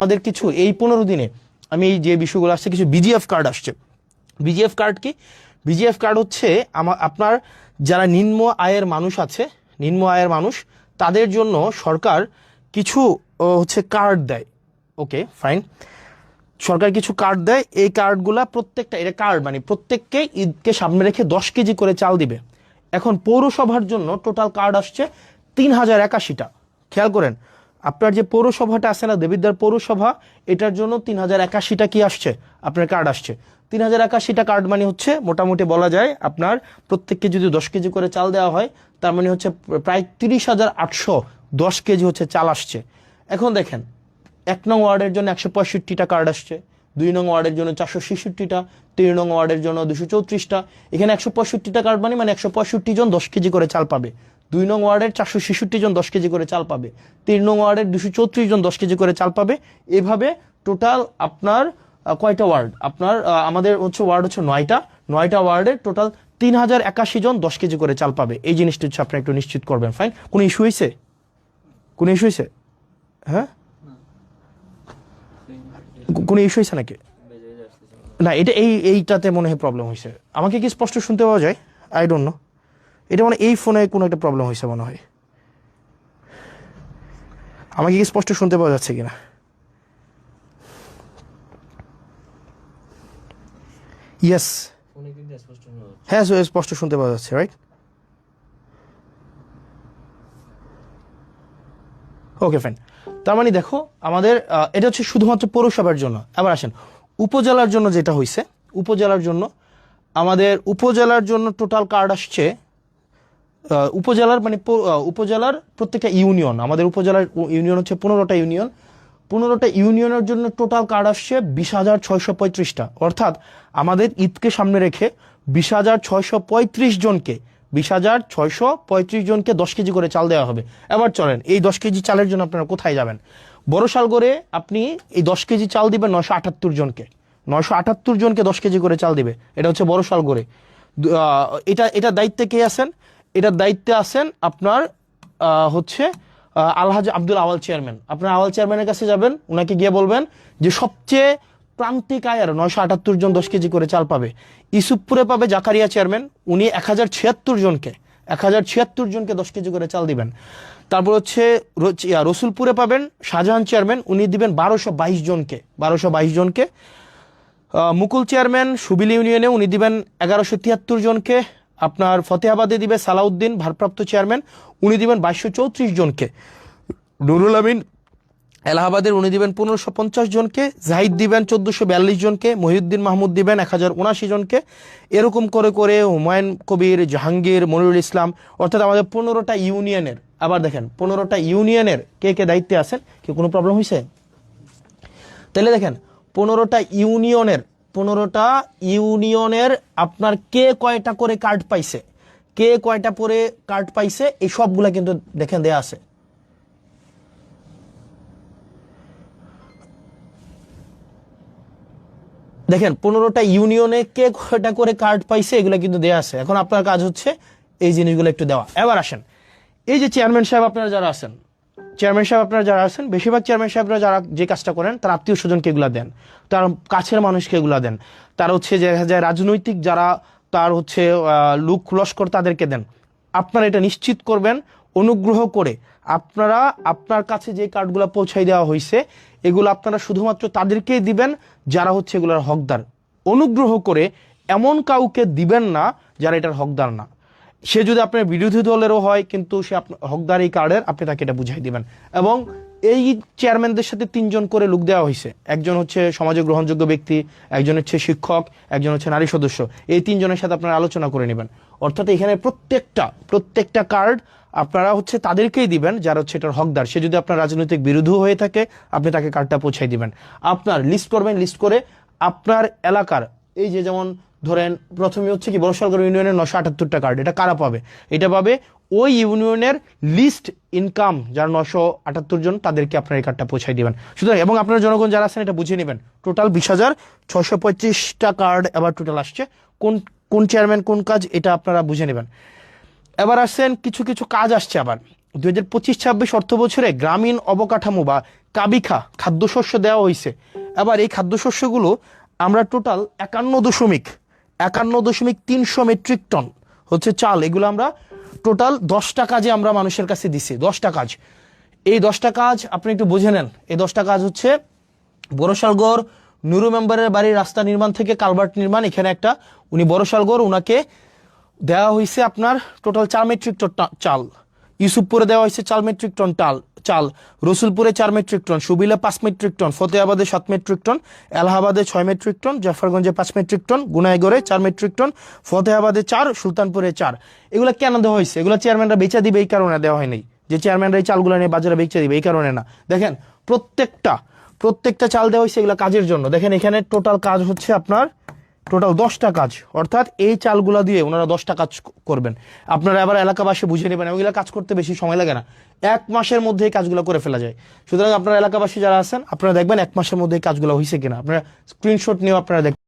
আমাদের কিছু এই 15 দিনে আমি এই যে বিষয়গুলো আসছে কিছু বিজিএফ কার্ড আসছে। বিজিএফ কার্ড কি? বিজিএফ কার্ড হচ্ছে আপনার যারা নিম্ন আয়ের মানুষ আছে, নিম্ন আয়ের মানুষ, তাদের জন্য সরকার কিছু হচ্ছে কার্ড দেয়। ওকে ফাইন, সরকার কিছু কার্ড দেয়। এই কার্ডগুলা প্রত্যেকটা, এটা কার্ড মানে প্রত্যেককে ঈদকে সামনে রেখে 10 কেজি করে চাল দিবে। এখন পৌরসভার জন্য টোটাল কার্ড আসছে 3081টা। খেয়াল করেন, আপনার যে পৌরসভাটা আছে না, দেবিদ্বার পৌরসভা, এটার জন্য 3081টা কি আসছে, আপনার কার্ড আসছে। 3081টা কার্ড মানে হচ্ছে মোটামুটি বলা যায় আপনার প্রত্যেককে যদি 10 কেজি করে চাল দেওয়া হয়, তার মানে হচ্ছে প্রায় 30,810 কেজি হচ্ছে চাল আসছে। এখন দেখেন, 1 নং ওয়ার্ডের জন্য 165টা কার্ড আসছে, 2 নং ওয়ার্ডের জন্য 466টা, 3 নং ওয়ার্ডের জন্য 234টা। এখানে 165টা কার্ড মানে 165 জন 10 কেজি করে চাল পাবে। 2 নং ওয়ার্ডের 466 জন 10 কেজি করে চাল পাবে। 3 নং ওয়ার্ডের 234 জন 10 কেজি করে চাল পাবে। এভাবে টোটাল আপনার কয়টা ওয়ার্ড, আপনার আমাদের হচ্ছে ওয়ার্ড হচ্ছে 9টা ওয়ার্ডের টোটাল 3081 জন 10 কেজি করে চাল পাবে। এই জিনিসটা হচ্ছে আপনি একটু নিশ্চিত করবেন। ফাইন, কোনো ইস্যু হয়েছে? কোনো ইস্যু হয়েছে? হ্যাঁ, কোনো ইস্যু হয়েছে নাকি? না, এটা এইটাতে মনে হয় প্রবলেম হয়েছে। আমাকে কি স্পষ্ট শুনতে পাওয়া যায়? আই ডোন্ট নো, এটা মানে এই ফোনে কোনো একটা প্রবলেম হয়েছে মনে হয়। আমাকে কি স্পষ্ট শুনতে পাওয়া যাচ্ছে কিনা? ইয়েস, হ্যাঁ স্পষ্ট শুনতে পাওয়া যাচ্ছে, রাইট? Okay fine. তার মানে দেখো, আমাদের এটা হচ্ছে শুধুমাত্র পৌরসভার জন্য। আবার আসেন উপজেলার জন্য, যেটা হয়েছে উপজেলার জন্য, আমাদের উপজেলার জন্য টোটাল কার্ড আসছে উপজেলার মানে উপজেলার প্রত্যেকটা ইউনিয়ন, আমাদের উপজেলার ইউনিয়ন হচ্ছে 15টা ইউনিয়ন। 15টা ইউনিয়নের জন্য টোটাল কার্ড আসছে 20,635টা। অর্থাৎ আমাদের ঈদকে সামনে রেখে 20,635 জনকে 20,635 জনকে 10 কেজি করে চাল দেওয়া হবে। এবার চলেন, এই 10 কেজি চালের জন্য আপনারা কোথায় যাবেন? বড়শালগড়ে আপনি এই 10 কেজি চাল দিবেন 978 জনকে। 978 জনকে 10 কেজি করে চাল দিবে। এটা হচ্ছে বড়শালগড়ে। এটা দায়িত্বে কে আছেন? এটার দায়িত্বে আছেন আপনার হচ্ছে আলহাজ আব্দুল আওয়াল চেয়ারম্যান। আপনার আওয়াল চেয়ারম্যানের কাছে যাবেন, ওনাকে গিয়ে বলবেন যে সবচেয়ে প্রান্তিক আয়ের 978 জন 10 কেজি করে চাল পাবে। ইসুফপুরে পাবে জাকারিয়া চেয়ারম্যান, উনি 1076 জনকে 10 কেজি করে চাল দিবেন। তারপর হচ্ছে রসুলপুরে পাবেন শাহজাহান চেয়ারম্যান, উনি দিবেন 1222 জনকে। মুকুল চেয়ারম্যান সুবিল ইউনিয়নে উনি দিবেন 1173 জনকে। আপনার ফতেহাবাদে দিবে সালাউদ্দিন ভারপ্রাপ্ত চেয়ারম্যান, উনি দিবেন 2234 জনকে। নুরুল আমিন এলাহাবাদের উনি দিবেন 1550 জনকে। জাহিদ দিবেন 1442 জনকে। মহিউদ্দিন মাহমুদ দিবেন 1079 জনকে। এরকম করে করে হুমায়ুন কবির, জাহাঙ্গীর, মনিরুল ইসলাম, অর্থাৎ আমাদের 15টা ইউনিয়নের। আবার দেখেন 15টা ইউনিয়নের কে কে দায়িত্বে আছেন? কি কোনো প্রবলেম হয়েছে? তাহলে দেখেন 15টা ইউনিয়নের আপনার কে কয়টা করে কার্ড পাইছে, কে কয়টা করে কার্ড পাইছে, এই সবগুলা কিন্তু দেখেন দেয়া আছে। দেখেন 15টা ইউনিয়নে কে কয়টা করে কার্ড পাইছে, এগুলো কিন্তু দেয়া আছে। এখন আপনার কাজ হচ্ছে এই জিনিসগুলো একটু দেওয়া। এবার আসেন, এই যে চেয়ারম্যান সাহেব আপনারা যারা আছেন, বেশিরভাগ চেয়ারম্যান সাহেবরা যারা যে কাজটা করেন, তার আত্মীয় স্বজনকে এগুলা দেন, তার কাছের মানুষকে এগুলা দেন, তার হচ্ছে যে রাজনৈতিক যারা তার হচ্ছে লোক লস্কর তাদেরকে দেন। আপনারা এটা নিশ্চিত করবেন অনুগ্রহ করে, আপনারা আপনার কাছে যে কার্ডগুলো পৌঁছাই দেওয়া হয়েছে, এগুলো আপনারা শুধুমাত্র তাদেরকেই দিবেন যারা হচ্ছে এগুলোর হকদার। অনুগ্রহ করে এমন কাউকে দিবেন না যারা এটার হকদার না। সে যদি আপনার বিরোধী দলেরও হয়, কিন্তু সে হকদার এই কার্ডের, আপনি তাকে এটা বুঝাই দিবেন। এবং এই চেয়ারম্যানদের সাথে 3 জন করে লোক দেওয়া হয়েছে। একজন হচ্ছে সমাজে গ্রহণযোগ্য ব্যক্তি, একজন হচ্ছে শিক্ষক, একজন হচ্ছে নারী সদস্য। এই 3 জনের সাথে আপনারা আলোচনা করে নেবেন। অর্থাৎ এখানে প্রত্যেকটা কার্ড আপনারা হচ্ছে তাদেরকেই দিবেন যারা হচ্ছে এটার হকদার। সে যদি আপনার রাজনৈতিক বিরোধী হয়ে থাকে, আপনি তাকে কার্ডটা পৌঁছাই দিবেন। আপনার লিস্ট করবেন, লিস্ট করে আপনার এলাকার এই যে যেমন ধরেন প্রথমে হচ্ছে কি বড়শালগড় ইউনিয়নের 978টা কার্ড, এটা কারা পাবে? এটা পাবে ওই ইউনিয়নের লিস্ট ইনকাম যারা 978 জন, তাদেরকে আপনার এই কার্ডটা পৌঁছাই দিবেন। সুতরাং এবং আপনারা জনগণ যারা আছেন এটা বুঝে নেবেন, টোটাল 20,625টা কার্ড এবার টোটাল আসছে। কোন চেয়ারম্যান কোন কাজ, এটা আপনারা বুঝে নেবেন। এবার আসছেন কিছু কাজ আসছে আবার 2025-26 অর্থ বছরে গ্রামীণ অবকাঠামো বা কাবিখা খাদ্যশস্য দেওয়া হয়েছে। এবার এই খাদ্যশস্যগুলো আমরা টোটাল 51.300 মেট্রিক টন হচ্ছে চাল, এগুলো আমরা টোটাল 10টা কাজে আমরা মানুষের কাছে দিছি। 10টা কাজ, এই 10টা কাজ আপনি একটু বুঝে নেন। এই 10টা কাজ হচ্ছে বড়শালগড় নুরু মেম্বারের বাড়ির রাস্তা নির্মাণ থেকে কালভার্ট নির্মাণ, এখানে একটা উনি বড়শালগড়, উনাকে দেওয়া হয়েছে আপনার টোটাল 4 মেট্রিক টন চাল। ইউসুফপুরে দেওয়া হয়েছে 4 মেট্রিক টন চাল, রসুলপুরে 4 মেট্রিক টন, সুবিলে 5 মেট্রিক টন, ফতেহাবাদে 7 মেট্রিক টন, এলাহাবাদে 6 মেট্রিক টন, জাফরগঞ্জে 5 মেট্রিক টন, গুনাইগড়ে 4 মেট্রিক টন, ফতেহাবাদে 4, সুলতানপুরে 4। এগুলো কেন দেওয়া হয়েছে? এগুলো চেয়ারম্যানরা বেচা দিবে এই কারণে দেওয়া হয়নি যে চেয়ারম্যানরা এই চালগুলো নিয়ে বাজারে বেচা দিবে, এই কারণে না। দেখেন প্রত্যেকটা চাল দেওয়া হয়েছে এগুলো কাজের জন্য। দেখেন এখানে টোটাল কাজ হচ্ছে আপনার টোটাল 10টা কাজ, অর্থাৎ এই চালগুলা দিয়ে ওনারা 10টা কাজ করবেন। আপনারা আবার এলাকাবাসী বুঝে নেবেন, ওইগুলা কাজ করতে বেশি সময় লাগে না, 1 মাসের মধ্যে এই কাজগুলো করে ফেলা যায়। সুতরাং আপনারা এলাকাবাসী যারা আছেন আপনারা দেখবেন 1 মাসের মধ্যে এই কাজগুলো হয়েছে কিনা, আপনারা স্ক্রিনশট নিয়েও আপনারা দেখবেন।